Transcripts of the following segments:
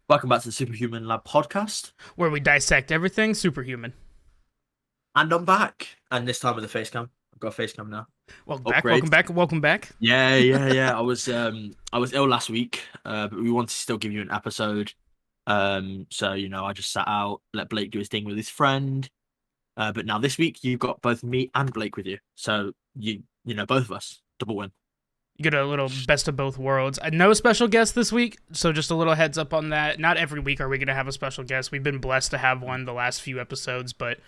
Welcome back to the Superhuman Lab podcast. where we dissect everything superhuman. And I'm back. And this time with a face cam. I've got a face cam now. Welcome back, Upgrade. welcome back, welcome back. Yeah. I was ill last week, but we wanted to still give you an episode. So I just sat out, let Blake do his thing with his friend. But now this week you've got both me and Blake with you. So both of us. Double win. You get a little best of both worlds. No special guest this week, so just a little heads up on that. Not every week are we going to have a special guest. We've been blessed to have one the last few episodes, but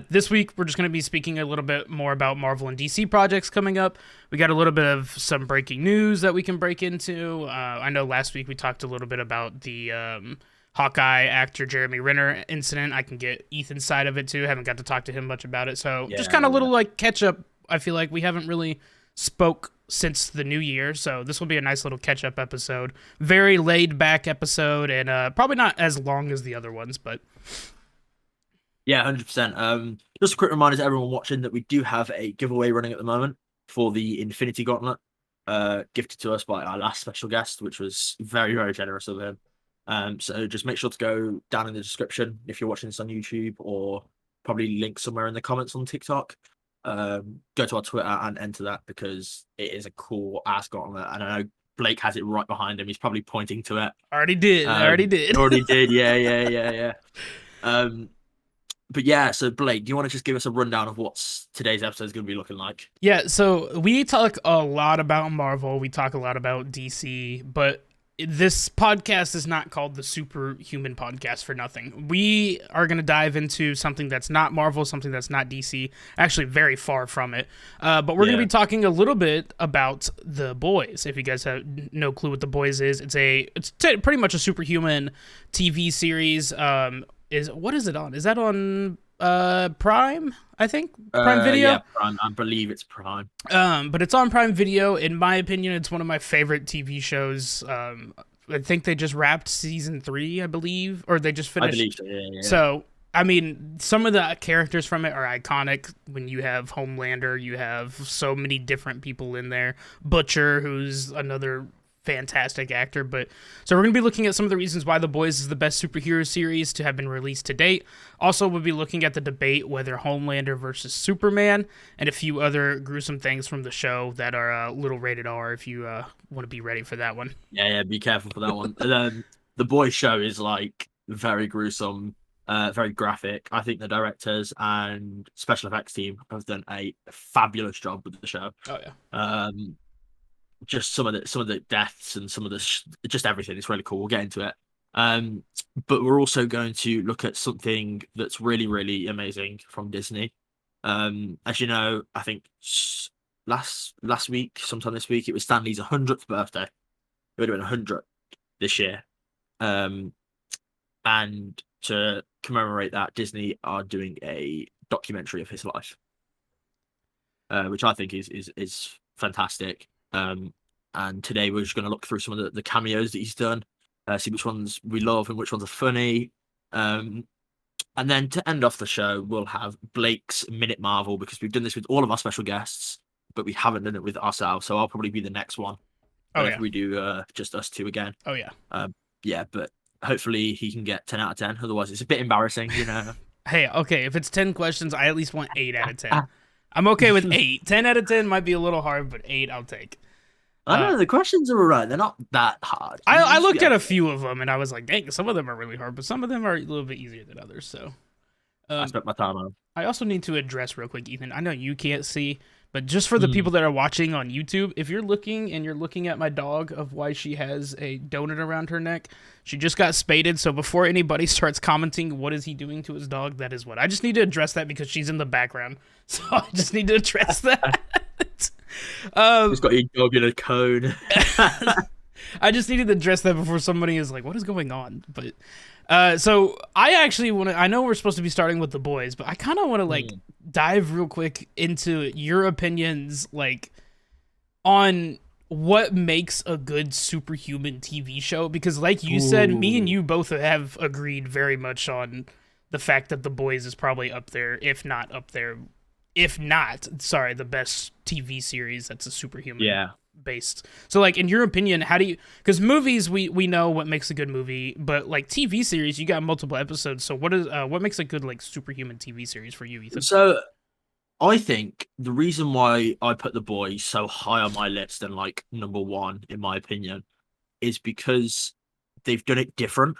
this week we're just going to be speaking a little bit more about Marvel and DC projects coming up. We got a little bit of some breaking news that we can break into. I know last week we talked a little bit about the Hawkeye actor Jeremy Renner incident. I can get Ethan's side of it too. Haven't got to talk to him much about it, so just kind of little like catch up. I feel like we haven't really spoke since the new year, so this will be a nice little catch-up episode. Very laid-back episode, and probably not as long as the other ones, but Yeah, 100%. Just a quick reminder to everyone watching that we do have a giveaway running at the moment for the Infinity Gauntlet, gifted to us by our last special guest, which was very, very generous of him. So just make sure to go down in the description if you're watching this on YouTube, or probably link somewhere in the comments on TikTok. Go to our Twitter and enter that, because it is a cool ass gauntlet, and I know Blake has it right behind him. He's probably pointing to it. already did. Already did. Already did. Yeah. But yeah, so Blake, do you want to just give us a rundown of what today's episode is going to be looking like? Yeah, so we talk a lot about Marvel. We talk a lot about DC, but this podcast is not called the Superhuman Podcast for nothing. We are going to dive into something that's not Marvel, something that's not DC, actually very far from it. But we're going to be talking a little bit about The Boys. If you guys have no clue what The Boys is, it's pretty much a superhuman TV series. What is it on? Is that on Prime? I think Prime Video. Yeah, Prime. I believe it's Prime. But it's on Prime Video. In my opinion, it's one of my favorite TV shows. I think they just wrapped season 3, I believe, or they just finished. I believe so. Yeah. So, I mean, some of the characters from it are iconic. When you have Homelander, you have so many different people in there. Butcher, who's another fantastic actor. But so we're going to be looking at some of the reasons why The Boys is the best superhero series to have been released to date. Also, we'll be looking at the debate whether Homelander versus Superman, and a few other gruesome things from the show that are a little rated R, if you want to be ready for that one. Yeah, be careful for that one. The Boys show is like very gruesome, very graphic. I think the directors and special effects team have done a fabulous job with the show. Oh yeah. Just some of the deaths and some of the just everything. It's really cool. We'll get into it. But we're also going to look at something that's really, really amazing from Disney. As you know, I think last week, sometime this week, it was Stanley's 100th birthday. It would have been 100 this year. And to commemorate that, Disney are doing a documentary of his life, which I think is fantastic. And today we're just going to look through some of the cameos that he's done, see which ones we love and which ones are funny. And then to end off the show, we'll have Blake's Minute Marvel, because we've done this with all of our special guests, but we haven't done it with ourselves. So I'll probably be the next one. If we do just us two again. Oh yeah. Yeah, but hopefully he can get 10 out of 10. Otherwise, it's a bit embarrassing, Hey, okay, if it's 10 questions, I at least want 8 out of 10. I'm okay with 8. 10 out of 10 might be a little hard, but 8 I'll take. I don't know, the questions are alright. They're not that hard. I looked at a few of them, and I was like, dang, some of them are really hard, but some of them are a little bit easier than others, so. I spent my time on. I also need to address real quick, Ethan. I know you can't see, but just for the people that are watching on YouTube, if you're looking at my dog of why she has a donut around her neck, she just got spaded. So before anybody starts commenting, what is he doing to his dog? That is what. I just need to address that because she's in the background. So I just need to address that. He's got your dog in a cone. I just needed to address that before somebody is like, what is going on? But so I actually want to, I know we're supposed to be starting with The Boys, but I kind of want to dive real quick into your opinions, on what makes a good superhuman TV show, because like you said, me and you both have agreed very much on the fact that The Boys is probably up there, if not, sorry, the best TV series that's a superhuman based. So like in your opinion, how do you, because movies we know what makes a good movie, but like TV series you got multiple episodes. So what makes a good like superhuman TV series for you, Ethan? So I think the reason why I put The Boys so high on my list and like number one, in my opinion, is because they've done it different.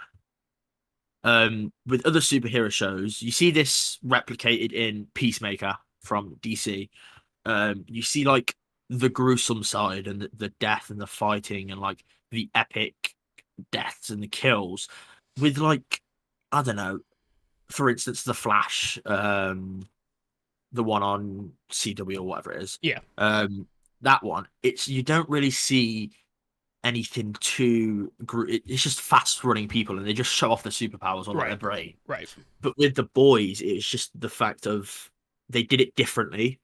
With other superhero shows, you see this replicated in Peacemaker from DC. You see like the gruesome side and the death and the fighting and like the epic deaths and the kills with like, I don't know, for instance, the Flash, the one on CW or whatever it is. Yeah. That one, it's you don't really see anything too it's just fast running people and they just show off their superpowers or like their Right. brain. Right. But with the boys, it's just the fact of they did it differently,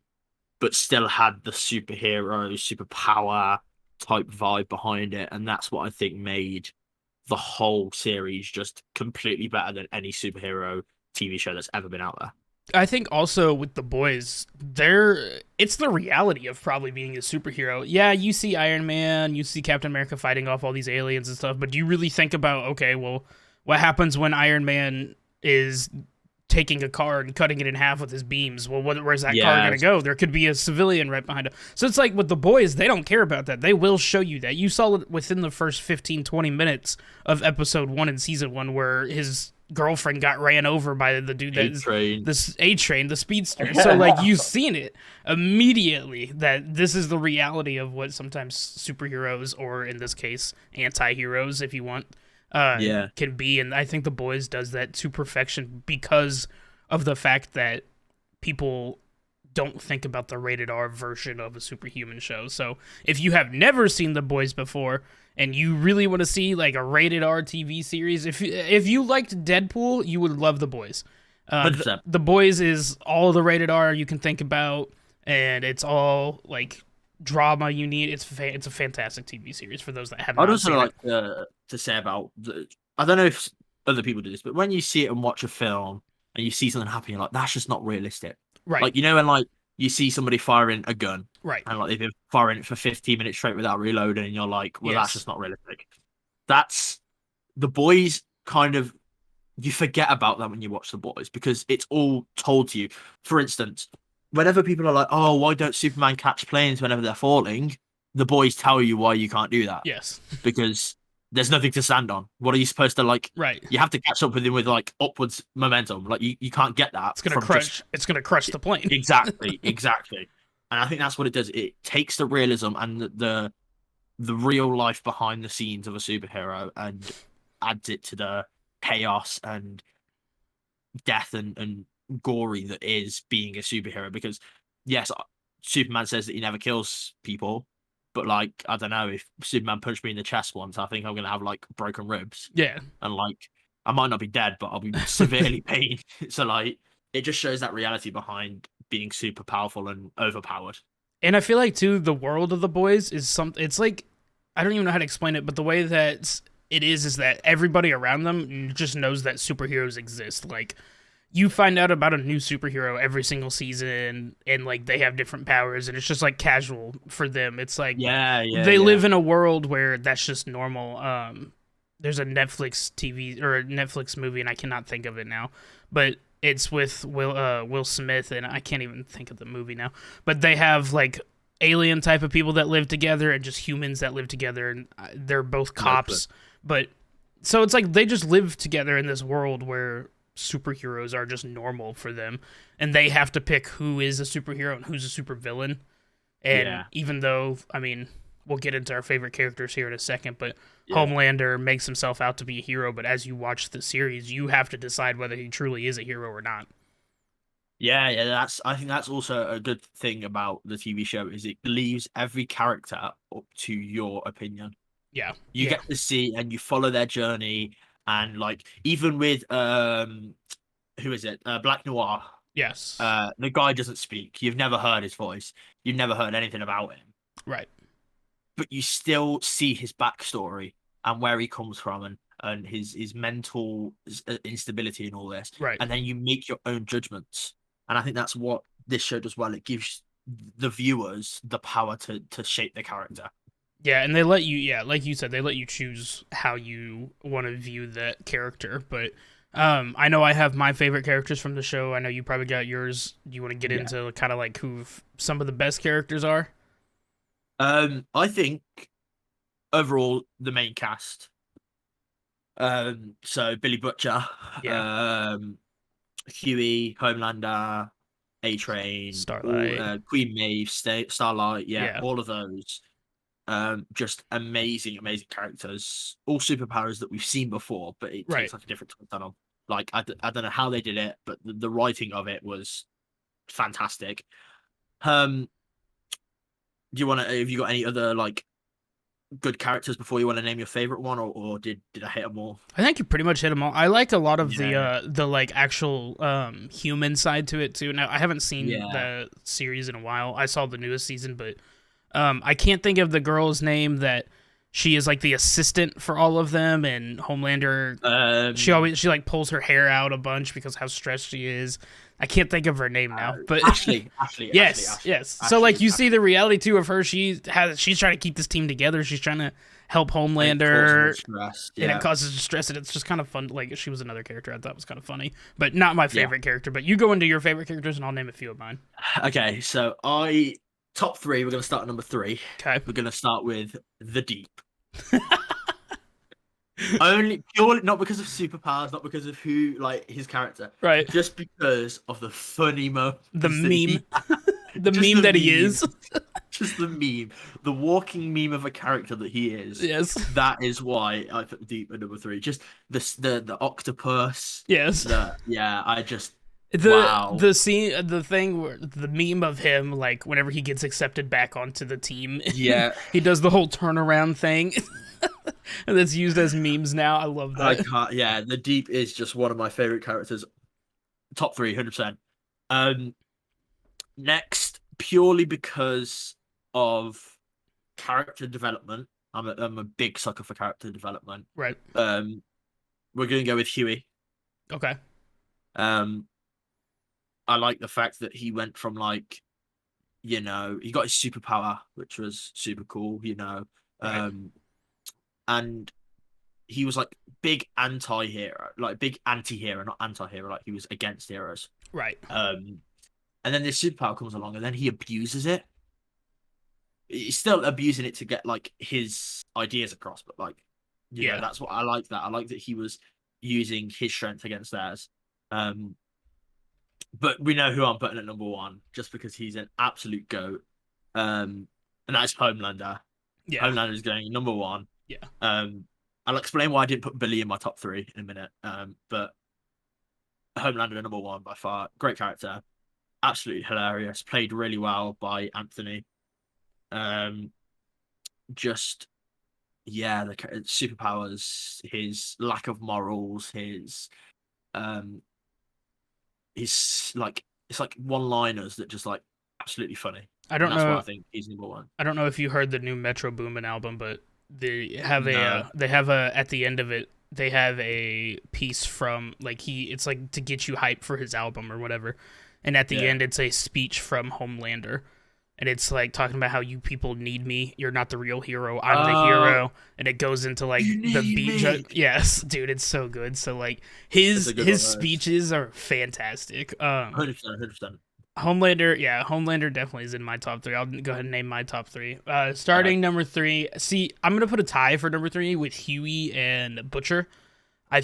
but still had the superhero, superpower type vibe behind it. And that's what I think made the whole series just completely better than any superhero TV show that's ever been out there. I think also with the boys, it's the reality of probably being a superhero. Yeah, you see Iron Man, you see Captain America fighting off all these aliens and stuff, but do you really think about, okay, well, what happens when Iron Man is taking a car and cutting it in half with his beams? Well, where's that car Yeah, going to go? There could be a civilian right behind him. So it's like with the boys, they don't care about that. They will show you that. You saw it within the first 15, 20 minutes of episode 1 in season 1 where his girlfriend got ran over by the dude that train. this A train, the speedster. So like you've seen it immediately that this is the reality of what sometimes superheroes, or in this case, anti-heroes, if you want, Yeah. can be. And I think The Boys does that to perfection because of the fact that people don't think about the rated R version of a superhuman show. So if you have never seen The Boys before and you really want to see like a rated R TV series, if you liked Deadpool, you would love The Boys. 100%. The Boys is all the rated R you can think about, and it's all like drama you need. It's a fantastic TV series for those that have I'd not also seen like it. to say about I don't know if other people do this, but when you see it and watch a film and you see something happen, you're like, that's just not realistic. Right, Like, you know, when like you see somebody firing a gun right, and like they've been firing it for 15 minutes straight without reloading, and you're like, well, that's yes, just not realistic. That's The Boys kind of you forget about that when you watch The Boys because it's all told to you. For instance, whenever people are like, oh, why don't Superman catch planes whenever they're falling? The Boys tell you why you can't do that yes, because there's nothing to stand on. What are you supposed to like? right. You have to catch up with him with like upwards momentum. Like you can't get that It's gonna from crush. just It's gonna crush the plane. exactly. And I think that's what it does. It takes the realism and the real life behind the scenes of a superhero and adds it to the chaos and death and gory that is being a superhero. Because yes, Superman says that he never kills people, but like I don't know, if Superman punched me in the chest once, I think I'm gonna have like broken ribs Yeah, and like I might not be dead, but I'll be severely pained. So like it just shows that reality behind being super powerful and overpowered. and I feel like too the world of The Boys is something. It's like I don't even know how to explain it, but the way that it is that everybody around them just knows that superheroes exist. Like you find out about a new superhero every single season, and like they have different powers, and it's just like casual for them. It's like they live in a world where that's just normal. There's a Netflix TV or a Netflix movie, and I cannot think of it now, but it's with Will Smith, and I can't even think of the movie now. But they have like alien type of people that live together, and just humans that live together, and they're both cops. But so it's like they just live together in this world where superheroes are just normal for them, and they have to pick who is a superhero and who's a supervillain. And even though, I mean, we'll get into our favorite characters here in a second, but Homelander makes himself out to be a hero, but as you watch the series, you have to decide whether he truly is a hero or not. I think that's also a good thing about the TV show is it leaves every character up to your opinion. Yeah. You get to see and you follow their journey and like even with who is it? Black Noir. Yes. The guy doesn't speak. You've never heard his voice. You've never heard anything about him. Right. But you still see his backstory and where he comes from and his mental instability and all this. Right. And then you make your own judgments. And I think that's what this show does well. It gives the viewers the power to shape the character. Yeah, and they let you, yeah, like you said, they let you choose how you want to view that character. But I know I have my favorite characters from the show. I know you probably got yours. Do you want to get Yeah. into kind of like who some of the best characters are? I think overall the main cast. So Billy Butcher, Yeah, um, Huey, Homelander, A Train, all Starlight. Queen Maeve, Starlight, yeah, Yeah, all of those. Just amazing, amazing characters. All superpowers that we've seen before, but it right. takes like a different twist on them. Like I don't know how they did it, but the writing of it was fantastic. Um, do you want to? Have you got any other like good characters before you want to name your favorite one, or did I hit them all? I think you pretty much hit them all. I like a lot of Yeah, the like actual human side to it too. Now I haven't seen yeah. the series in a while. I saw the newest season, but I can't think of the girl's name that she is like the assistant for all of them, and Homelander. She like pulls her hair out a bunch because how stressed she is. I can't think of her name now, but yes, yes. So like you see the reality too of her. She's trying to keep this team together. She's trying to help And it causes her Homelander, stress. and it Yeah, causes stress, and it's just kind of fun. Like she was another character I thought was kind of funny, but not my yeah. favorite character. But you go into your favorite characters, and I'll name a few of mine. Okay, so I top three. We're gonna start at number three. Okay, We're gonna start with the Deep. Only purely not because of superpowers, not because of who like his character, right. just because of the funny moments The that meme, he the just meme the that he is. memes, just the meme, the walking meme of a character that he is. Yes, That is why I put the Deep at number three. Just the octopus. yes. Yeah, I just The wow. the scene, the thing where the meme of him, like whenever he gets accepted back onto the team, Yeah, he does the whole turnaround thing, and that's used as memes now. I love I that. can't. Yeah, the Deep is just one of my favorite characters. Top three, 100%. Um, next, purely because of character development. I'm a big sucker for character development. Right. Um, we're gonna go with Huey. Okay. Um, I like the fact that he went from like, he got his superpower, which was super cool, Right. Um, and he was like big anti-hero, like big anti-hero, not anti-hero, like he was against heroes. Right. Um, and then this superpower comes along, and then he abuses it. He's still abusing it to get like his ideas across, but like, Yeah. that's what I like. That I like that he was using his strength against theirs. Um, but we know who I'm putting at number one, just because he's an absolute goat. And that's Homelander. Yeah. Homelander is going number one. Yeah. I'll explain why I didn't put Billy in my top three in a minute. But Homelander number one by far. Great character, absolutely hilarious. Played really well by Anthony. Um, just yeah, the superpowers, his lack of morals, um, his like it's like one-liners that just like absolutely funny, I and don't that's why know. I think he's number one. I don't know if you heard the new Metro Boomin album, but No, they have a at the end of it they have a piece from like it's like to get you hyped for his album or whatever, and at the yeah. end it's a speech from Homelander, and it's like talking about how you people need me. You're not the real hero. I'm the hero, and it goes into like You the need beat. me. Yes, dude, it's so good. So like That's a good his one. speeches are fantastic. 100%, 100%. Homelander, yeah, Homelander definitely is in my top three. I'll go ahead and name my top three. Starting number three. See, I'm gonna put a tie for number three with Huey and Butcher.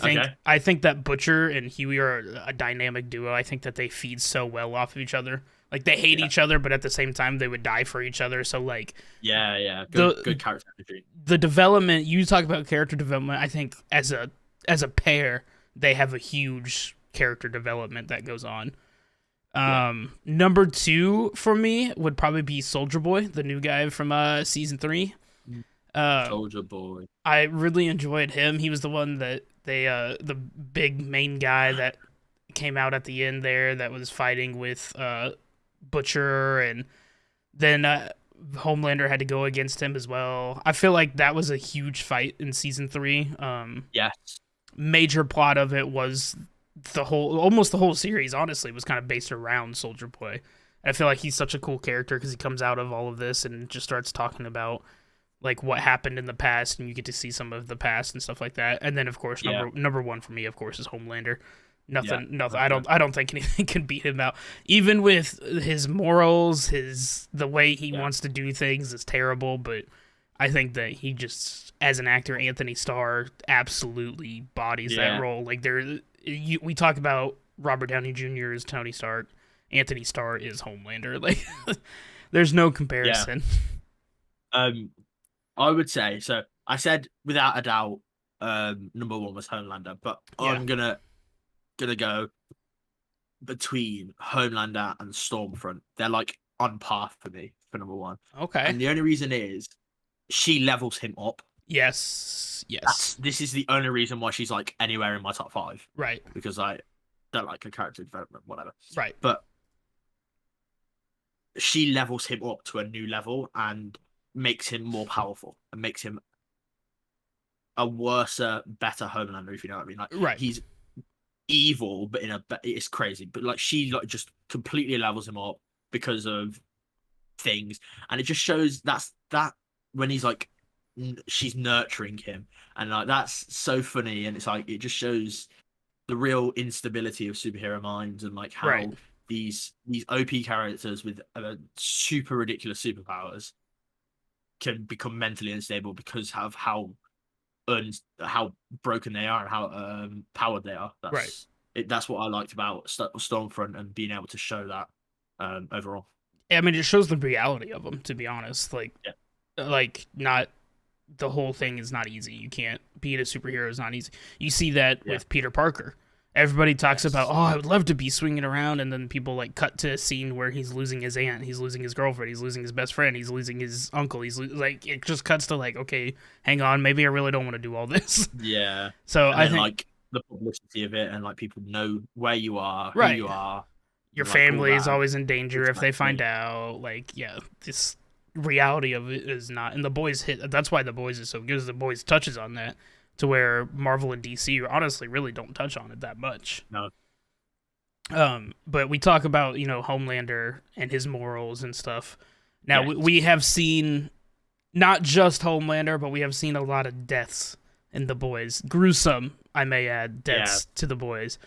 Okay. I think that Butcher and Huey are a dynamic duo. I think that they feed so well off of each other. Like they hate Yeah. each other, but at the same time they would die for each other. So like Yeah, yeah. the Good character energy. the development, you talk about character development. I think as a pair, they have a huge character development that goes on. Yeah. Number two for me would probably be Soldier Boy, the new guy from season three. Uh, Soldier Boy. I really enjoyed him. He was the one that the big main guy that came out at the end there that was fighting with Butcher, and then Homelander had to go against him as well. I feel like that was a huge fight in season three. Yes. Major plot of it was almost the whole series honestly was kind of based around Soldier Boy. I feel like he's such a cool character because he comes out of all of this and just starts talking about like what happened in the past, and you get to see some of the past and stuff like that. And then of course number one for me, of course, is Homelander. Nothing. I don't think anything can beat him out. Even with his morals, the way he wants to do things is terrible. But I think that he just, as an actor, Anthony Starr absolutely bodies that role. Like we talk about Robert Downey Jr. as Tony Stark. Anthony Starr is Homelander. Like, there's no comparison. Yeah. I would say so. I said without a doubt, number one was Homelander, but I'm gonna go between Homelander and Stormfront. They're like on par for me for number one. Okay. And the only reason is she levels him up. Yes. This is the only reason why she's like anywhere in my top 5. Right. Because I don't like her character development, whatever. Right. But she levels him up to a new level and makes him more powerful and makes him a better Homelander, if you know what I mean. Like, right. He's evil, but it's crazy. But like she like just completely levels him up because of things, and it just shows that when he's like she's nurturing him, and like that's so funny, and it's like it just shows the real instability of superhero minds and like how these OP characters with super ridiculous superpowers can become mentally unstable because of how broken they are and how powered they are. That's what I liked about Stormfront, and being able to show that overall. I mean, it shows the reality of them, to be honest. Like, not the whole thing is not easy. You can't being a superhero is not easy. You see that with Peter Parker. Everybody talks about, I would love to be swinging around, and then people like cut to a scene where he's losing his aunt, he's losing his girlfriend, he's losing his best friend, he's losing his uncle, like it just cuts to like, okay, hang on, maybe I really don't want to do all this. Yeah. So I think like the publicity of it, and like people know where you are, who you are. Your family is always in danger if they find out. Like, this reality of it is not. And The Boys that's why The Boys is so good, because The Boys touches on that. To where Marvel and DC honestly really don't touch on it that much. No. But we talk about, Homelander and his morals and stuff. Now, we have seen not just Homelander, but we have seen a lot of deaths in The Boys. Gruesome, I may add, deaths to The Boys.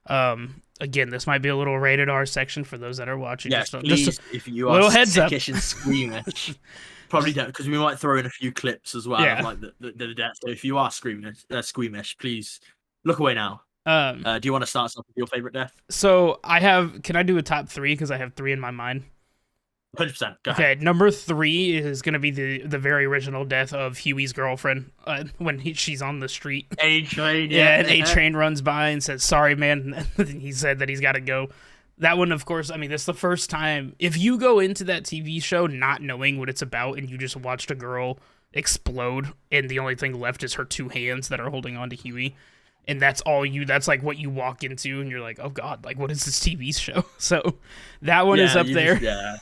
Again, this might be a little rated R section for those that are watching. Yeah, please, if you are sickish and squeamish. Probably don't, because we might throw in a few clips as well, like the death. So if you are squeamish, please look away now. Do you want to start off with your favorite death? So can I do a top 3? Because I have 3 in my mind. 100%. Go okay, ahead. Number 3 is going to be the very original death of Huey's girlfriend when she's on the street. A-Train. And A-Train runs by and says, "Sorry, man." He said that he's got to go. That one, of course, I mean, that's the first time. If you go into that TV show not knowing what it's about and you just watched a girl explode and the only thing left is her 2 hands that are holding on to Huey, and that's like what you walk into and you're like, oh God, like what is this TV show? So that one is up there.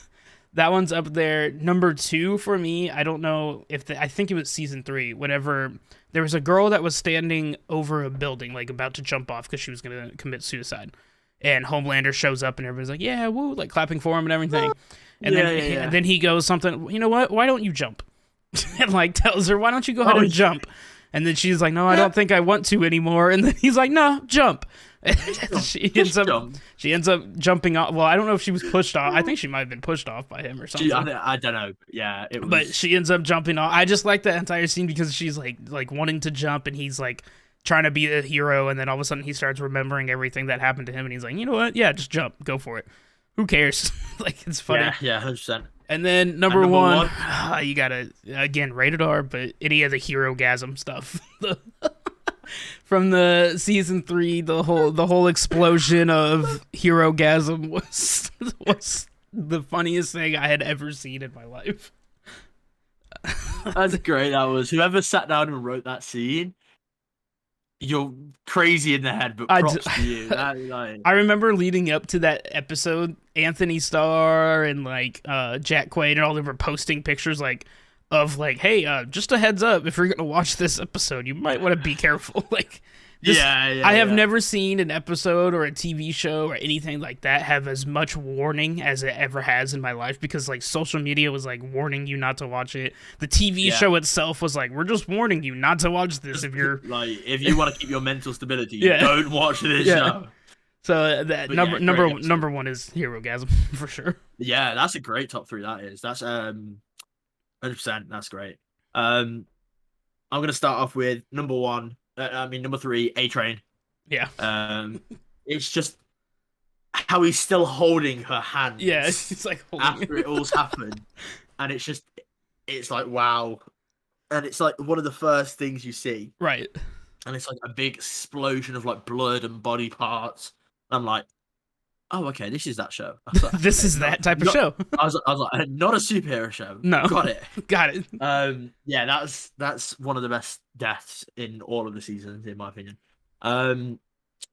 That one's up there. Number 2 for me, I don't know I think it was season 3, whenever there was a girl that was standing over a building, like about to jump off because she was going to commit suicide. And Homelander shows up and everybody's like, yeah, woo, like clapping for him and everything. And then he goes something, you know what? Why don't you jump? And like tells her, why don't you go ahead and jump? And then she's like, no, I don't think I want to anymore. And then he's like, no, jump. And she ends up jumping off. Well, I don't know if she was pushed off. I think she might have been pushed off by him or something. I don't know. Yeah, it was... But she ends up jumping off. I just like that entire scene because she's like wanting to jump and he's like trying to be a hero, and then all of a sudden he starts remembering everything that happened to him, and he's like, you know what? Yeah, just jump. Go for it. Who cares? Like, it's funny. Yeah, 100%. And then number one, you gotta, again, rated R, but any of the hero-gasm stuff. From the season 3, the whole explosion of hero-gasm was the funniest thing I had ever seen in my life. That's great. That was. Whoever sat down and wrote that scene, you're crazy in the head, but props to you. I remember leading up to that episode, Anthony Starr and like Jack Quaid and all them were posting pictures of hey, just a heads up, if you're gonna watch this episode, you might want to be careful. Like Just Yeah, I yeah, have yeah. never seen an episode or a TV show or anything like that have as much warning as it ever has in my life, because like social media was like warning you not to watch it. The TV Yeah. show itself was like, we're just warning you not to watch this Just if you're like if you want to keep your mental stability, yeah. don't watch this Yeah. show. So that But yeah, great episode. number one is Hero Gasm for sure. Yeah, that's a great top three. That is. That's 100%. That's great. Um, I'm gonna start off with number one. Number three, A Train. Yeah. It's just how he's still holding her Yeah, hands it's like holding after it all's happened, and it's like wow, and it's like one of the first things you see, right. and it's like a big explosion of like blood and body parts. And I'm like, oh, okay, this is that show. I was like, This okay, is that type of show. I was like, not a superhero show. No. Got it. Got it. Yeah, that's one of the best deaths in all of the seasons, in my opinion. I'm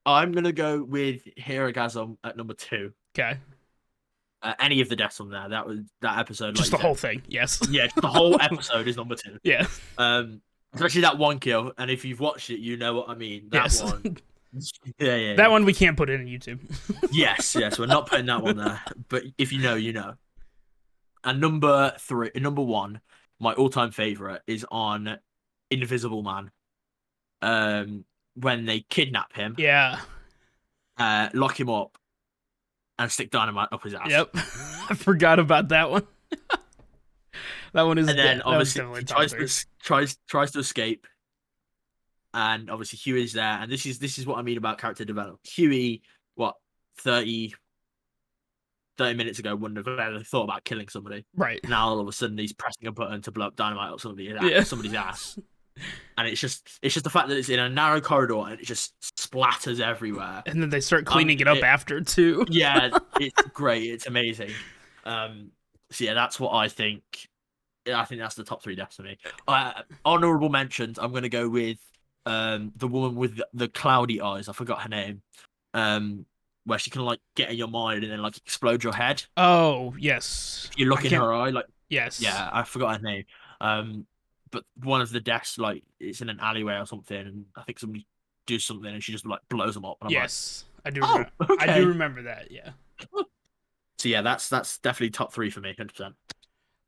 gonna go with Hirogasm at number two. Okay. Any of the deaths on there, that episode, Just like the whole thing. Yes. yeah, the whole episode is number two. Yeah. Especially that one kill, and if you've watched it, you know what I mean. That Yes. one, yeah. That one we can't put in on YouTube. Yes, we're not putting that one there. But if you know, you know. And number one, my all-time favorite is on Invisible Man. When they kidnap him, Yeah. lock him up, and stick dynamite up his ass. Yep. I forgot about that one. That one is. And then obviously definitely he top three. tries to escape, and obviously Huey's there, and this is what I mean about character development. Huey, what 30 minutes ago wouldn't have ever thought about killing somebody. Right. Now all of a sudden he's pressing a button to blow up dynamite up somebody's ass. And it's just the fact that it's in a narrow corridor and it just splatters everywhere. And then they start cleaning it up after too. Yeah, it's great. It's amazing. So yeah, that's what I think. I think that's the top three deaths for me. Honorable mentions. I'm gonna go with the woman with the cloudy eyes. I forgot her name. Where she can like get in your mind and then like explode your head. Oh yes. If you look in her eye, like yes. yeah, I forgot her name. But one of the deaths, like it's in an alleyway or something, and I think somebody does something and she just like blows them up. And I'm yes, like, I do. Remember. Okay. I do remember that. Yeah. So yeah, that's definitely top three for me, 100%.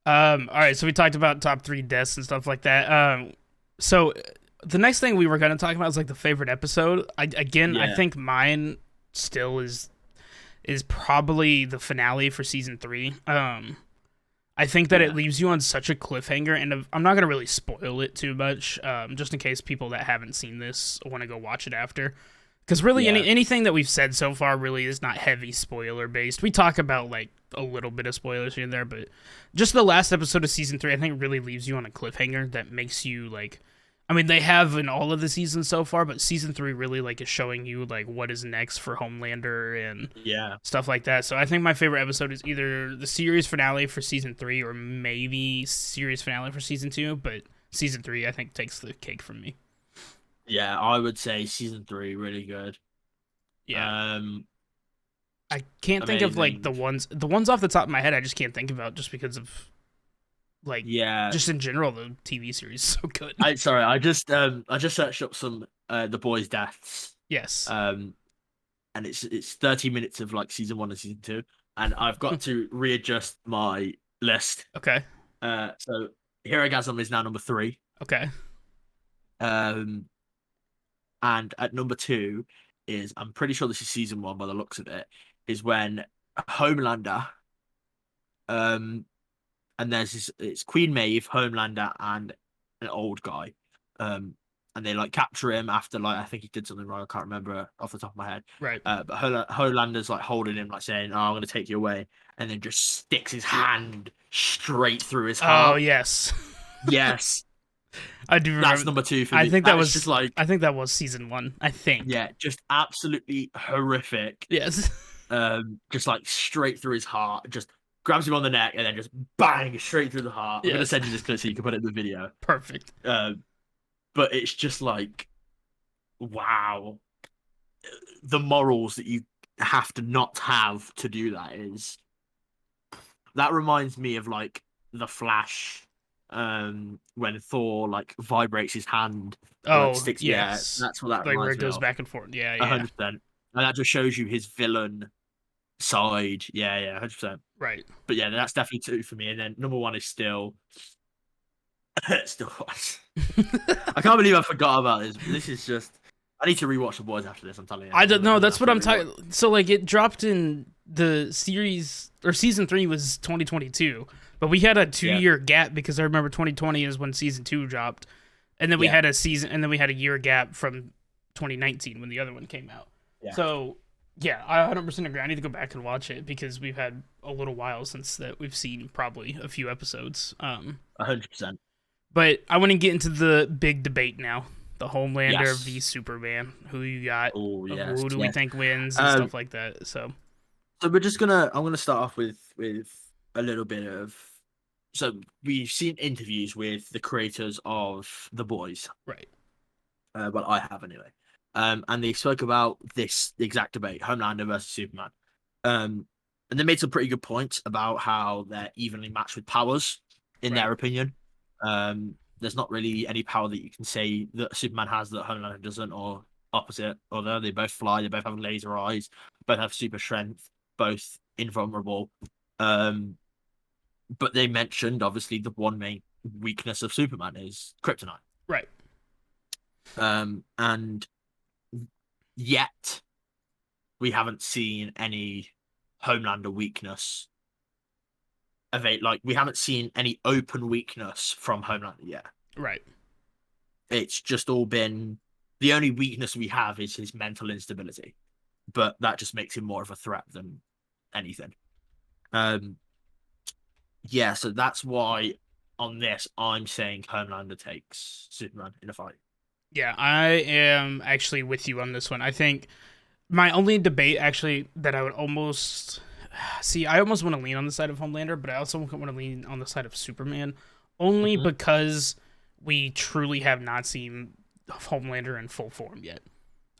All right, so we talked about top three deaths and stuff like that. So the next thing we were gonna talk about is like the favorite episode. I think mine still is probably the finale for season 3. I think that it leaves you on such a cliffhanger, and I'm not gonna really spoil it too much, just in case people that haven't seen this want to go watch it after. Because really, anything that we've said so far really is not heavy spoiler based. We talk about like a little bit of spoilers here and there, but just the last episode of season 3, I think, really leaves you on a cliffhanger that makes you like. I mean, they have in all of the seasons so far, but season 3 really like is showing you like what is next for Homelander and stuff like that. So I think my favorite episode is either the series finale for season 3 or maybe series finale for season 2. But season 3, I think, takes the cake from me. Yeah, I would say season 3 really good. Yeah. I can't think of like the ones off the top of my head. I just can't think about just because of. Like just in general, the TV series is so good. I just searched up some the boys' deaths. Yes. And it's 30 minutes of like season 1 and season 2, and I've got to readjust my list. Okay. So Hirogasm is now number 3. Okay. And at number 2 is, I'm pretty sure this is season 1 by the looks of it, is when Homelander and it's Queen Maeve, Homelander, and an old guy. And they like capture him after like I think he did something wrong. I can't remember off the top of my head. Right. But Homelander's like holding him, like saying, "Oh, I'm going to take you away," and then just sticks his hand straight through his heart. Oh yes. Yes. I do remember. That's number 2 for me. I think that was just like. I think that was season 1. I think. Yeah, just absolutely horrific. Yes. Just like straight through his heart. Just grabs him on the neck and then just bang straight through the heart. I'm gonna send you this clip so you can put it in the video. Perfect. But it's just like, wow, the morals that you have to not have to do that reminds me of like the Flash, when Thor like vibrates his hand, and, like Oh sticks. Yeah, yes, that's what that like where reminds it me goes of. back and forth. Yeah, yeah, 100%. And that just shows you his villain side. Yeah, yeah, 100%. right. But yeah, that's definitely two for me. And then number one is still, still. I can't believe I forgot about this. This is just. I need to rewatch The Boys after this. I'm telling you. I don't know. I'm gonna That's have what to I'm rewatch. talking. So like it dropped in the series or season 3 was 2022, but we had a Yeah, 2-year gap because I remember 2020 is when season 2 dropped, and then we yeah, had a season, and then we had a year gap from 2019 when the other one came out. yeah. So yeah, I 100% agree. I need to go back and watch it because we've had a little while since that we've seen probably a few episodes. 100%. But I want to get into the big debate now. The Homelander v Yes. Superman. Who you got? Oh yes, Who do we yes. think wins and Um, stuff like that? So so we're just gonna. I'm gonna start off with a little bit of. So we've seen interviews with the creators of The Boys. right, Well, I have anyway. And they spoke about this exact debate, Homelander versus Superman. And they made some pretty good points about how they're evenly matched with powers, in right, their opinion. There's not really any power that you can say that Superman has that Homelander doesn't, or opposite. Although they both fly, they both have laser eyes, both have super strength, both invulnerable. Um, but they mentioned obviously the one main weakness of Superman is kryptonite. right. And yet we haven't seen any Homelander weakness of it. Like we haven't seen any open weakness from Homelander yet. Right. It's just all been the only weakness we have is his mental instability, but that just makes him more of a threat than anything. Um, yeah, so that's why on this I'm saying Homelander takes Superman in a fight. Yeah, I am actually with you on this one. I think my only debate actually that I would almost see, I almost want to lean on the side of Homelander, but I also want to lean on the side of Superman, only Mhm. because we truly have not seen Homelander in full form yet.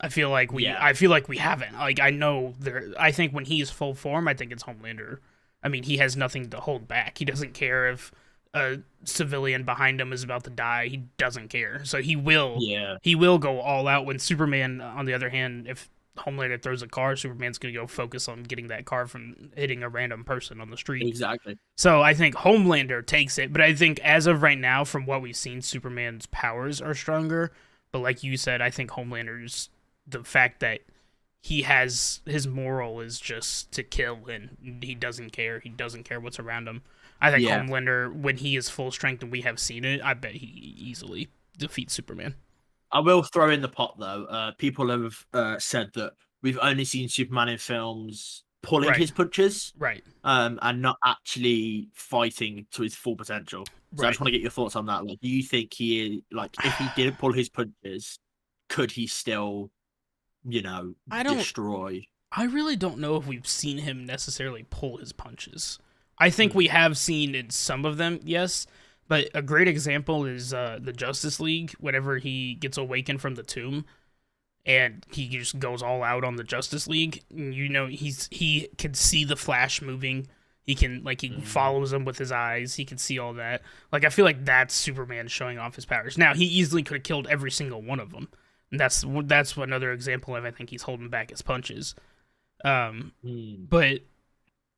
Yeah, I feel like we haven't. Like I know there. I think when he's full form, I think it's Homelander. I mean, he has nothing to hold back. He doesn't care if a civilian behind him is about to die. He doesn't care. So yeah, he will go all out. When Superman, on the other hand, if Homelander throws a car, Superman's gonna go focus on getting that car from hitting a random person on the street. exactly. So I think Homelander takes it, but I think as of right now, from what we've seen, Superman's powers are stronger. But like you said, I think Homelander's the fact that he has his moral is just to kill and he doesn't care. He doesn't care what's around him. I think Yeah. Homelander, when he is full strength and we have seen it, I bet he easily defeats Superman. I will throw in the pot though. People have said that we've only seen Superman in films pulling Right, his punches, right, and not actually fighting to his full potential. So I right. just want to get your thoughts on that. Like, do you think like if he didn't pull his punches, could he still, I don't. destroy? I really don't know if we've seen him necessarily pull his punches. I think Hmm. we have seen in some of them, yes. But a great example is the Justice League. Whenever he gets awakened from the tomb, and he just goes all out on the Justice League. He can see the Flash moving. He follows him with his eyes. He can see all that. Like I feel like that's Superman showing off his powers. Now he easily could have killed every single one of them. And that's another example of I think he's holding back his punches. Hmm. But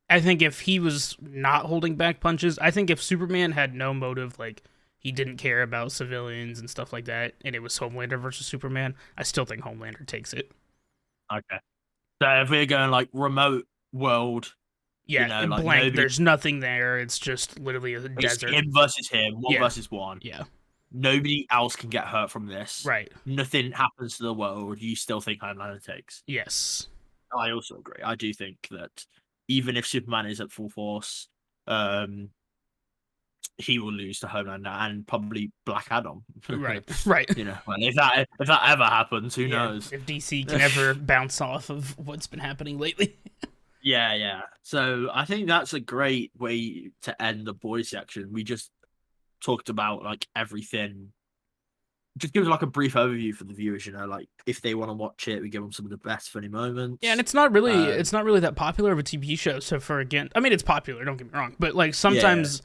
I think if he was not holding back punches, I think if Superman had no motive, like he didn't care about civilians and stuff like that, and it was Homelander versus Superman, I still think Homelander takes it. Okay. So if we're going like remote world, Yeah, and like blank. nobody, There's nothing there. It's just literally a it's desert. him versus him, one Yeah, versus one. yeah, Nobody else can get hurt from this. right. Nothing happens to the world. You still think Homelander takes? Yes, I also agree. I do think that even if Superman is at full force, um, he will lose to Homelander and probably Black Adam. right, right. Well, if that ever happens, who Yeah, knows? if DC can ever bounce off of what's been happening lately. Yeah, yeah. So I think that's a great way to end the boys section. We just talked about like everything. Just give us like a brief overview for the viewers, like if they want to watch it, we give them some of the best funny moments. Yeah, and it's not really Uh, that popular of a TV show. So I mean, it's popular. Don't get me wrong, but like yeah, sometimes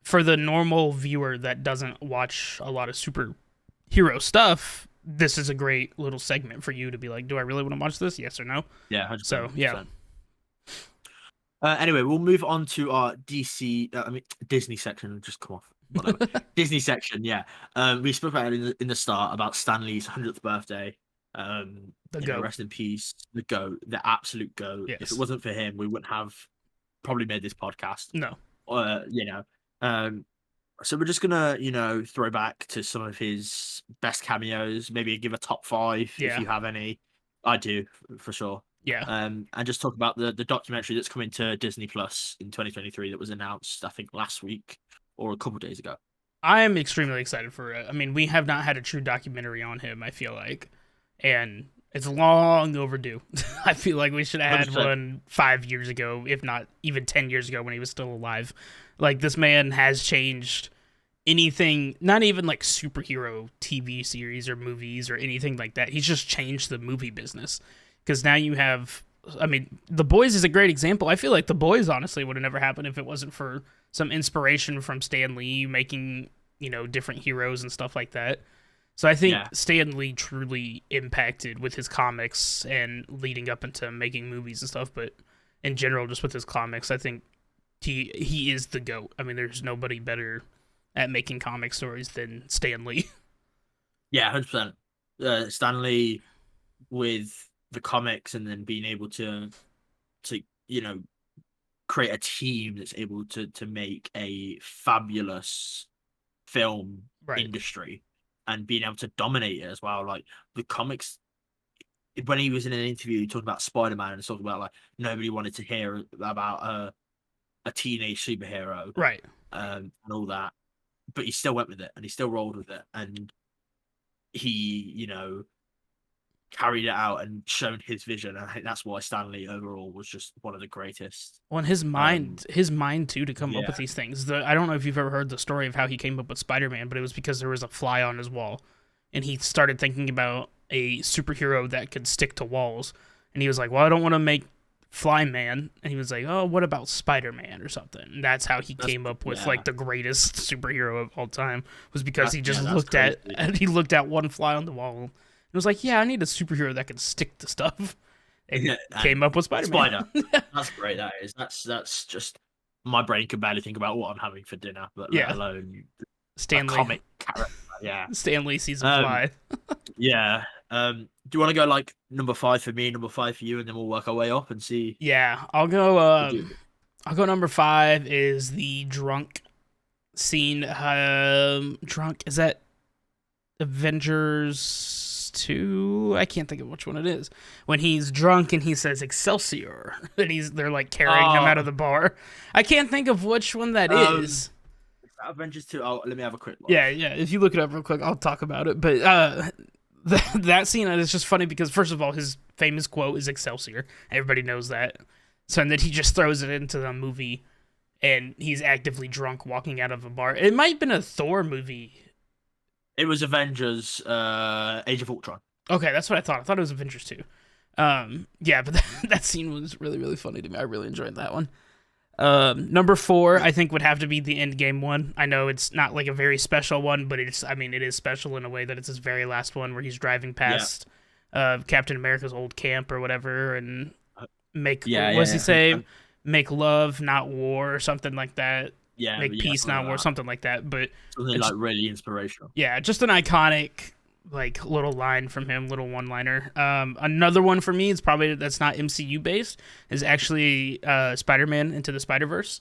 for the normal viewer that doesn't watch a lot of superhero stuff, this is a great little segment for you to be like, do I really want to watch this? Yes or no? Yeah, So 100%. yeah, Anyway, we'll move on to our Disney section. Just come off, whatever. Disney section, yeah. We spoke about it in the start about Stanley's 100th birthday. the go. Rest in peace, the goat, the absolute goat. If it Yes. wasn't for him, we wouldn't have probably made this podcast. No. You know, um, so we're just gonna, throw back to some of his best cameos. Maybe give a top five if Yeah. you have any. I do for sure. Yeah. And just talk about the documentary that's coming to Disney Plus in 2023 that was announced, I think, last week or a couple of days ago. I am extremely excited for it. I mean, we have not had a true documentary on him, I feel like. And it's long overdue. I feel like we should have had 100%. one 5 years ago, if not even 10 years ago when he was still alive. Like, this man has changed anything, not even like superhero TV series or movies or anything like that. He's just changed the movie business. Because now you have, I mean, The Boys is a great example. I feel like The Boys honestly would have never happened if it wasn't for some inspiration from Stan Lee making, different heroes and stuff like that. So I think Yeah. Stan Lee truly impacted with his comics and leading up into making movies and stuff. But in general, just with his comics, I think he is the GOAT. I mean, there's nobody better at making comic stories than Stan Lee. Yeah, 100%. Stanley with the comics and then being able to create a team that's able to make a fabulous film Right. industry and being able to dominate it as well. Like the comics, when he was in an interview, he talked about Spider-Man and talking about like nobody wanted to hear about a teenage superhero, Right. and all that, but he still went with it and he still rolled with it, and he carried it out and shown his vision. And I think that's why Stanley overall was just one of the greatest. Well, and his Um, mind too to come up with yeah, these things. I don't know if you've ever heard the story of how he came up with Spider-Man, but it was because there was a fly on his wall, and he started thinking about a superhero that could stick to walls, and he was like, "Well, I don't want to make Fly Man," and he was like, "Oh, what about Spider-Man or something?" And that's how he that's came up with yeah, like the greatest superhero of all time, was because he just that's crazy. he looked at one fly on the wall and was like, "Yeah, I need a superhero that can stick to stuff," and Yeah, came up with Spider-Man. Spider. That's great. That is. That's just my brain can barely think about what I'm having for dinner, but let Yeah, alone a Stanley. comic character. Yeah. Stanley sees a Um. fly. Yeah. Do you want to go like number five for me, number five for you, and then we'll work our way up and see? Yeah, I'll go. We'll do. I'll go number 5 is the drunk scene. Drunk, is that Avengers 2? I can't think of which one it is. When he's drunk and he says Excelsior, and they're like carrying him out of the bar. I can't think of which one that is. Is that Avengers 2? Oh, let me have a quick look. Yeah. If you look it up real quick, I'll talk about it. But that scene is just funny because first of all, his famous quote is Excelsior. Everybody knows that. So and then he just throws it into the movie, and he's actively drunk walking out of a bar. It might have been a Thor movie. It was Avengers Age of Ultron. Okay, that's what I thought. I thought it was Avengers 2. Yeah, but that scene was really, really funny to me. I really enjoyed that one. Number 4, I think would have to be the Endgame one. I know it's not like a very special one, but it is special in a way that it's his very last one where he's driving past Captain America's old camp or whatever, and what does he say? Make love, not war, or something like that. Yeah, Make peace, not war, something like that. But something like really inspirational. yeah, just an iconic like little line from him, little one-liner. Another one for me is probably that's not MCU based is actually Spider-Man Into the Spider-Verse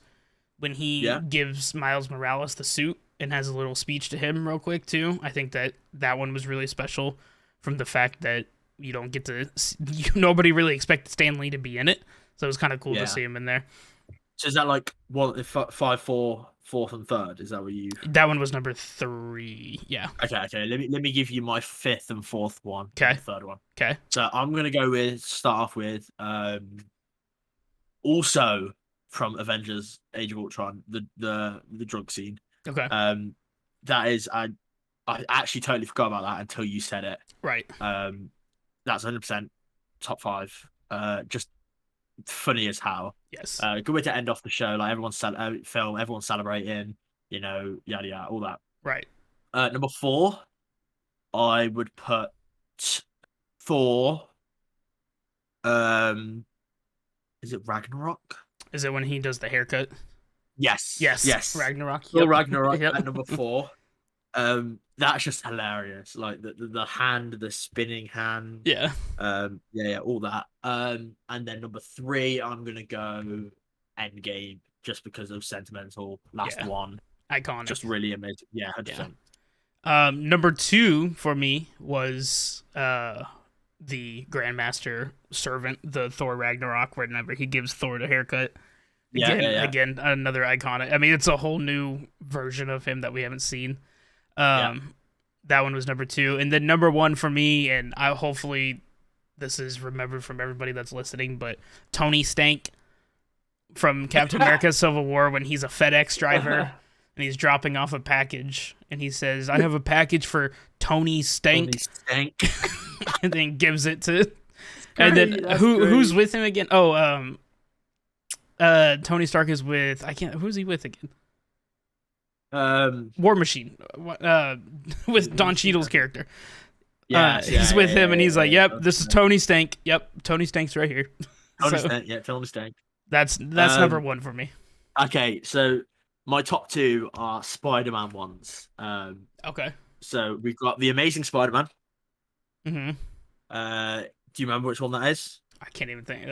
when he gives Miles Morales the suit and has a little speech to him real quick too. I think that one was really special from the fact that you don't get to nobody really expected Stan Lee to be in it, so it was kind of cool to see him in there. So is that like 5, 4, fourth, and third? Is that what you? That one was number 3. Yeah. Okay. Let me give you my fifth and fourth one. Okay. And the third one. Okay. So I'm gonna start off with also from Avengers Age of Ultron, the drug scene. Okay. That is I actually totally forgot about that until you said it. Right. That's 100% top 5. Just funny as hell. Yes. Good way to end off the show. Like everyone's celebrating. yada yada, all that. Right. Number four, I would put Thor. Um, is it Ragnarok? Is it when he does the haircut? Yes, Yes. yes. Ragnarok. Thor Yep. Ragnarok Yep. at number four. That's just hilarious. Like the hand, the spinning hand. Yeah. Yeah, all that. And then number three, I'm gonna go Endgame just because of sentimental. Last Yeah. one, Iconic. just really amazing. Yeah, Yeah. 100%. Number two for me was the Grandmaster servant, the Thor Ragnarok, whenever he gives Thor the haircut. Yeah, Again, yeah, yeah. again, another iconic. I mean, it's a whole new version of him that we haven't seen. Yeah. That one was number two, and then number one for me, and I hopefully this is remembered from everybody that's listening, but Tony Stank from Captain America: Civil War when he's a FedEx driver and he's dropping off a package, and he says, "I have a package for Tony Stank," Tony Stank. and then gives it to. And then That's who's great. with him again? Oh, Tony Stark is with who's he with again? War Machine, with Don Cheadle's character. Yeah, He's with him, and he's like, "Yep, yeah. this is Tony Stank. Yep, Tony Stank's right here." Tony So Stank. Yeah, Tony Stank. that's number one for me. Okay, so my top two are Spider-Man ones. Okay. So we've got the Amazing Spider-Man. Mm-hmm. Do you remember which one that is? I can't even think.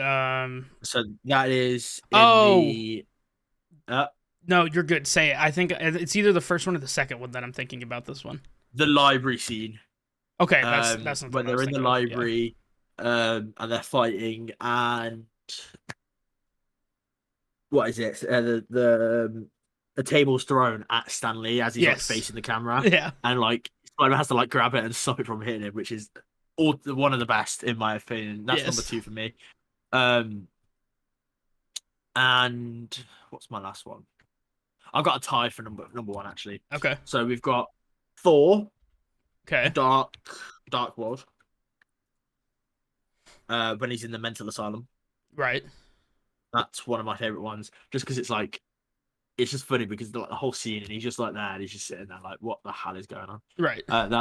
So that is Oh. the No, you're good. Say it. I think it's either the first one or the second one that I'm thinking about. This one. library scene. Okay, that's something when I was they're in the thinking of, yeah. library, and they're fighting, and what is it? The table's thrown at Stanley as he's like Yes. facing the camera, Yeah. and like Spider-Man has to like grab it and stop it from hitting him, which is one of the best in my opinion. That's Yes. number two for me. And what's my last one? I've got a tie for number one actually. Okay. So we've got Thor, Okay. Dark World. When he's in the mental asylum. Right. That's one of my favorite ones, just because it's just funny because the whole scene and he's just like there and he's just sitting there like, what the hell is going on? Right. And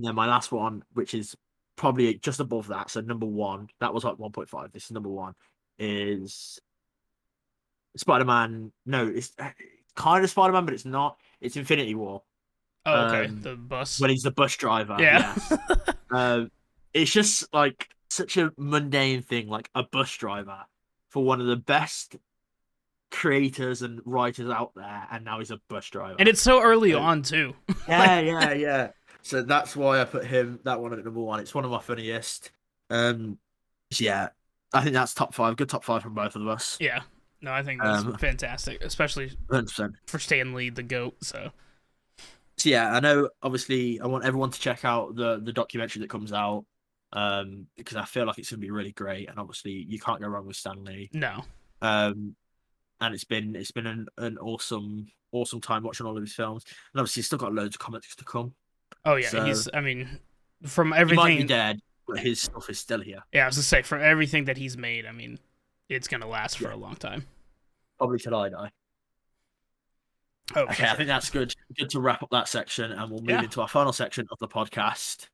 then my last one, which is probably just above that. So number one, that was like 1.5. This is number one, is Spider-Man. No, it's kind of Spider-Man, but it's not. It's Infinity War. Oh, okay. The bus. When he's the bus driver. Yeah. Yes. It's just like such a mundane thing, like a bus driver for one of the best creators and writers out there, and now he's a bus driver. And it's so early on too. Yeah. So that's why I put that one at number one. It's one of my funniest. So yeah, I think that's top five. Good top five from both of us. Yeah. No, I think that's fantastic, especially 100%. for Stan Lee, the GOAT. So yeah, I know. Obviously, I want everyone to check out the documentary that comes out, because I feel like it's going to be really great. And obviously, you can't go wrong with Stan Lee. no. And it's been an awesome time watching all of his films. And obviously, he's still got loads of comics to come. Oh yeah, So, I mean, from he everything. might be dead, but his stuff is still here. Yeah, I was gonna say, from everything that he's made, I mean, it's gonna last for a long time. Probably till I die. Oh, Okay, I think that's good. Good to wrap up that section, and we'll move into our final section of the podcast,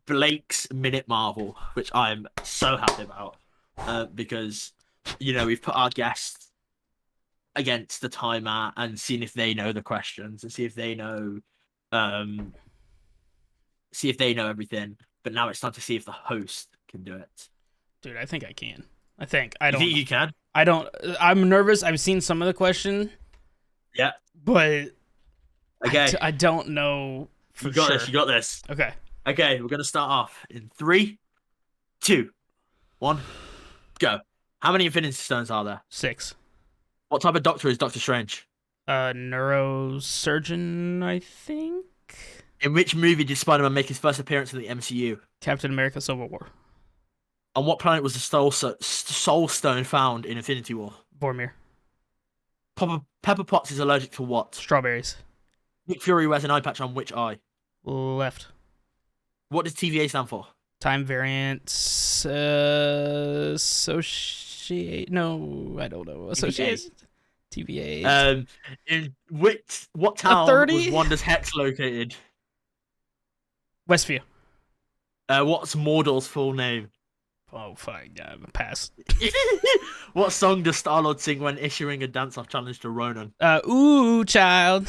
Blake's Minute Marvel, which I'm so happy about, because we've put our guests against the timer and seen if they know the questions and see if they know everything. But now it's time to see if the host can do it. Dude, I think I can. I don't. You think you can? I don't. I'm nervous. I've seen some of the question. Yeah. But okay, I don't know for you got sure. this. You got this. Okay. Okay, we're gonna start off in 3, 2, 1, go. How many Infinity Stones are there? 6. What type of doctor is Doctor Strange? Neurosurgeon, I think. In which movie did Spider-Man make his first appearance in the MCU? Captain America: Civil War. On what planet was the Soul Stone found in Infinity War? Vormir. Pepper Potts is allergic to what? Strawberries. Nick Fury wears an eye patch on which eye? Left. What does TVA stand for? Time variance. Associate. No, I don't know. Associate. TVA. In what town was 30? Wanda's hex located? Westview. What's Mordor's full name? Oh, fine. Yeah, pass. What song does Star-Lord sing when issuing a dance-off challenge to Ronan? Ooh, child.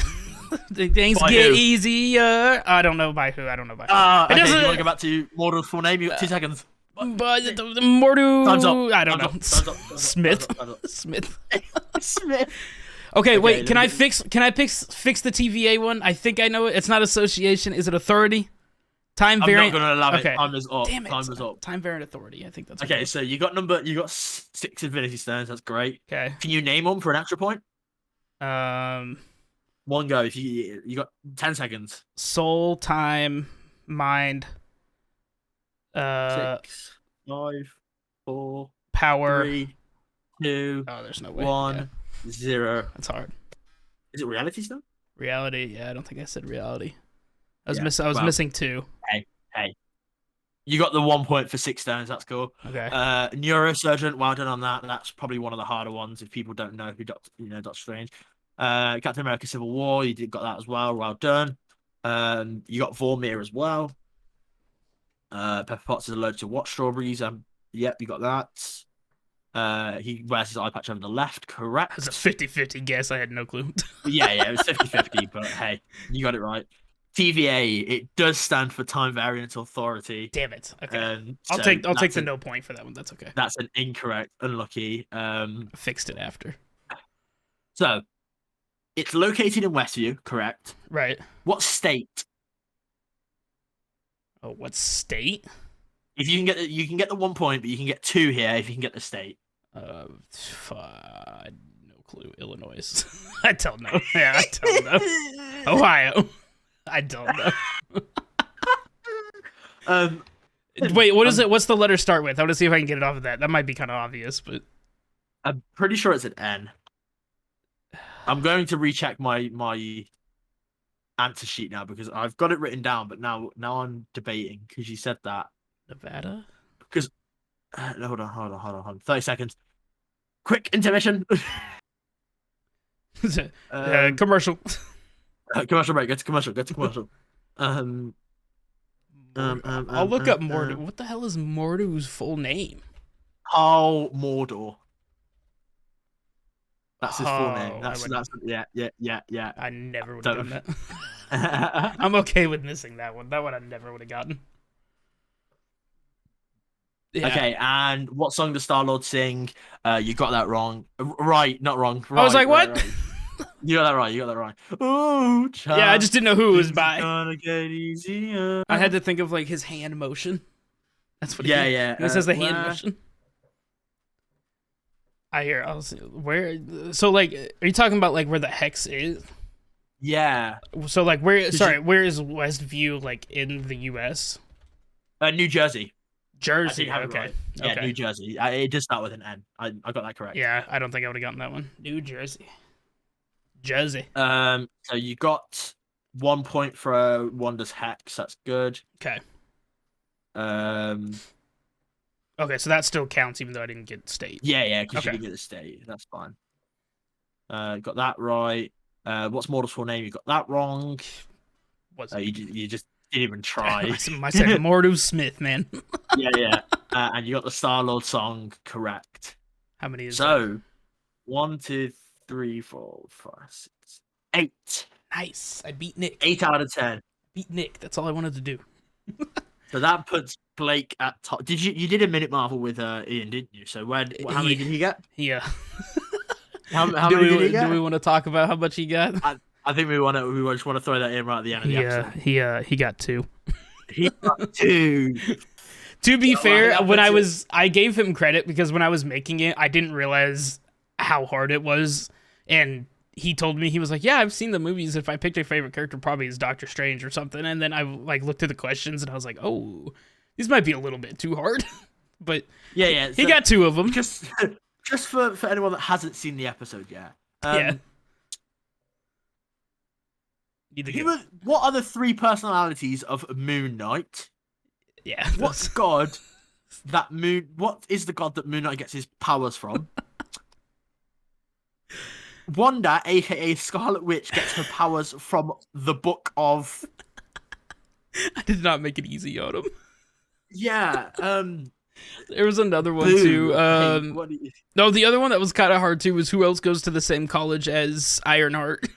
Things By get who? easier. I don't know by who. I don't know by who. Okay, It do doesn't. you want to go back to Mordor's full name? You got 2 seconds. But the Mordu. Time's up. I don't know. Time's up. Smith. Time's up. Smith. Smith. Okay, wait. let Can me I get- fix the TVA one? I think I know it. It's not association. Is it authority? Time I'm variant. not going to allow Okay. it. Time is up. Damn it. Time is up. Time variant authority. I think that's Okay, what so you got 6 Infinity Stones. That's great. Okay. Can you name them for an extra point? Um, One go. If you got 10 seconds. soul, time, mind, 6, 5, 4, power. 3, 2, Oh, there's no way. 1, Yeah, 0. that's hard. Is it reality stone? Reality. Yeah, I don't think I said reality. I was Yeah, I was well. missing 2. Hey. You got the 1 point for 6 stones. That's cool. Okay. Neurosurgeon, well done on that. That's probably one of the harder ones if people don't know who Doctor Strange. Captain America: Civil War, got that as well. Well done. You got Vormir as well. Pepper Potts is allergic to what strawberries? Yep, you got that. He wears his eye patch over the left, correct? That's a 50-50 guess. I had no clue. Yeah, it was 50-50, but hey, you got it right. TVA, it does stand for Time Variant Authority. Damn it. Okay. So I'll take the an- no point for that one. That's okay. That's an incorrect, unlucky. I fixed it after. So it's located in Westview, correct? Right. What state? Oh, what state? If you can get the 1 point, but you can get 2 here if you can get the state. No clue. Illinois. I don't know. Yeah, I don't know. Ohio. I don't know. Wait, what is it? What's the letter start with? I want to see if I can get it off of that. That might be kind of obvious, but I'm pretty sure it's an N. I'm going to recheck my answer sheet now because I've got it written down, but now I'm debating because you said that. Nevada? Because hold on. 30 seconds. Quick intermission. Commercial. Commercial break. Get to commercial. I'll look up Mordu. What the hell is Mordu's full name? Carl Mordor. That's his full name. Oh, That's yeah. I never would have done Don't- that. I'm okay with missing that one. That one I never would have gotten. Yeah. Okay, and what song does Star-Lord sing? You got that wrong. Right, not wrong. Right, I was like, what? right. You got that right. Oh, child, Yeah, I just didn't know who it was things by. are gonna get easier. I had to think of like his hand motion. That's what. Yeah. He says the hand where- motion. I hear. I'll see where. So like, are you talking about like where the hex is? Yeah. So like, where? Sorry, you- where is Westview like in the U.S.? New Jersey. I Jersey. didn't have it Okay. right. Yeah, Okay. New Jersey. It does start with an N. I got that correct. Yeah, I don't think I would have gotten that one. New Jersey. Jersey. So you got 1 point for Wanda's hex. That's good. Okay. Um. Okay, so that still counts, even though I didn't get state. Yeah, because Okay. you did get the state. That's fine. Got that right. What's Mordor's full name? You got that wrong. Was You just didn't even try. my second Mordu Smith, man. yeah. And you got the Star-Lord song correct. How many is that? So, 1, 2, 3, 4, 5, 6, 8. Nice. I beat Nick. 8 out of 10. Beat Nick. That's all I wanted to do. So that puts Blake at top. You did a minute marvel with Ian, didn't you? So how many did he get? Yeah. How many did he get? Do we want to talk about how much he got? I think we just want to throw that in right at the end of the episode. He got 2. He got 2. To be fair, well, when I gave him credit because when I was making it, I didn't realize how hard it was, and he told me, he was like, yeah, I've seen the movies. If I picked a favorite character, probably is Doctor Strange or something. And then I like looked at the questions and I was like, oh, these might be a little bit too hard. But Yeah. he got 2 of them. Just for anyone that hasn't seen the episode yet. Yeah. What are the 3 personalities of Moon Knight? Yeah. What's God that Moon? What is the God that Moon Knight gets his powers from? Wanda, aka Scarlet Witch, gets her powers from the book of. I did not make it easy on him. Yeah. There was another one too. Boo. Hey, what do you... No, the other one that was kind of hard too was who else goes to the same college as Ironheart.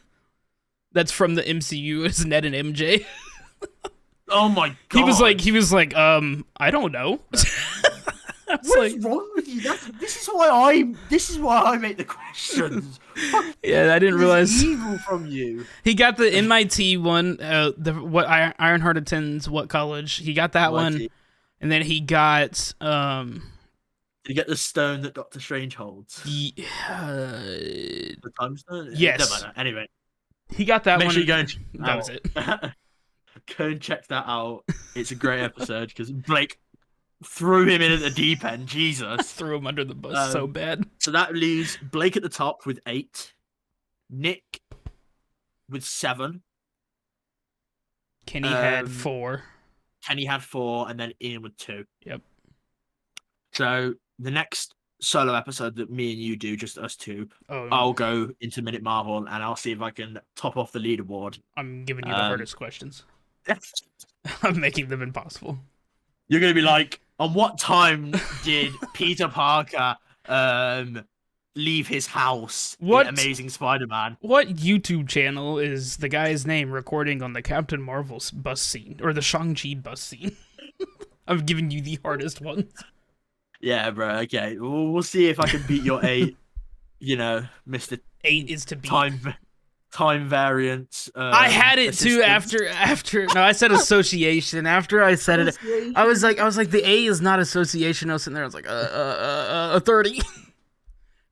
That's from the MCU. It's Ned and MJ. Oh my god. He was like, I don't know. What is wrong with you? This is why I make the questions. Yeah, I didn't realize evil from you. He got the MIT one. What Ironheart attends what college? He got that one, and then he got Did you get the stone that Doctor Strange holds? The time stone. Yes. Anyway, he got that one. Make sure you go and that was it. Go and check that out. It's a great episode because Blake threw him in at the deep end. Jesus. Threw him under the bus so bad. So that leaves Blake at the top with 8. Nick with 7. Kenny had 4. Kenny had 4, and then Ian with 2. Yep. So the next solo episode that me and you do, just us two, I'll go into Minute Marvel and I'll see if I can top off the leaderboard. I'm giving you the hardest questions. I'm making them impossible. You're going to be like, on what time did Peter Parker leave his house in Amazing Spider-Man? What YouTube channel is the guy's name recording on the Captain Marvel's bus scene, or the Shang-Chi bus scene? I'm giving you the hardest ones. Yeah, bro, okay. We'll see if I can beat your 8, Mr. 8 is to beat. Time variance. I had it too after. No, I said association. After I said it, I was like, the A is not association. I was sitting there, I was like, 30.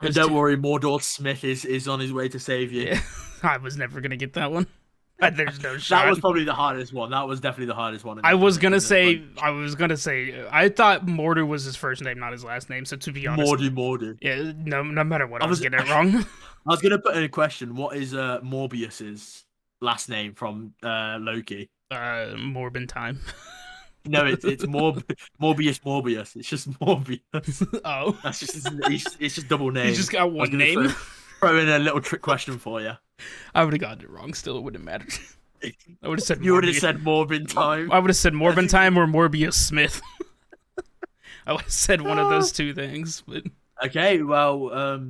And don't worry, Mordor Smith is on his way to save you. Yeah. I was never gonna get that one. There's no shot. That was probably the hardest one. That was definitely the hardest one. I was gonna say. I thought Mordu was his first name, not his last name. So to be honest, Mordu. Yeah, no matter what, I was getting it wrong. I was gonna put in a question. What is Morbius's last name from Loki? Morbin time. No, it's Morbius. It's just Morbius. Oh, that's just it's just double name. He's just got one name. Throw in a little trick question for you. I would have gotten it wrong. Still, it wouldn't matter. I would have said you would have said Morbin time. I would have said Morbin time or Morbius Smith. I would have said one of those two things. But okay, well,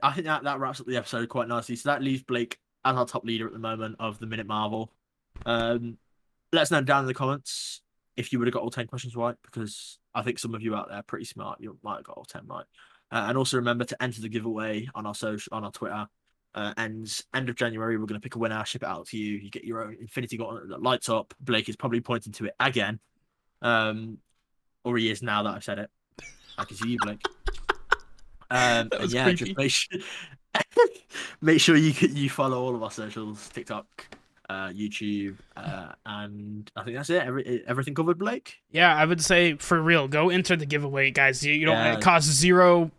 I think that wraps up the episode quite nicely. So that leaves Blake as our top leader at the moment of the Minute Marvel. Let us know down in the comments if you would have got all 10 questions right, because I think some of you out there are pretty smart. You might have got all 10 right. And also remember to enter the giveaway on our Twitter. And end of January, we're going to pick a winner, ship it out to you. You get your own Infinity Gauntlet that lights up. Blake is probably pointing to it again. Or he is now that I've said it. I can see you, Blake. That was creepy. Just make sure you follow all of our socials, TikTok, YouTube, and I think that's it. Everything covered, Blake? Yeah, I would say for real, go enter the giveaway, guys. You don't. It costs $0.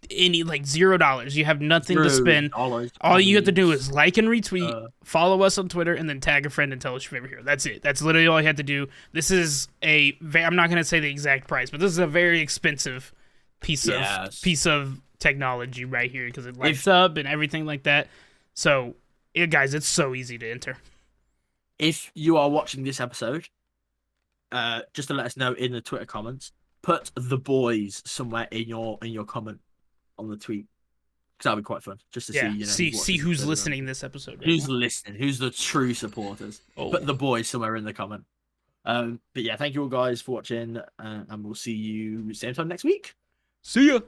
You have nothing to spend. All you have to do is like and retweet, follow us on Twitter, and then tag a friend and tell us your favorite hero. That's it. That's literally all you have to do. This is I'm not going to say the exact price, but this is a very expensive piece of technology right here because it lights up and everything like that. So, guys, it's so easy to enter. If you are watching this episode, just to let us know in the Twitter comments, put the boys somewhere in your comment on the tweet, because that'll be quite fun just to see who's listening this episode. Who's listening? Who's the true supporters? Put the boys somewhere in the comment. But yeah, thank you all guys for watching, and we'll see you same time next week. See ya.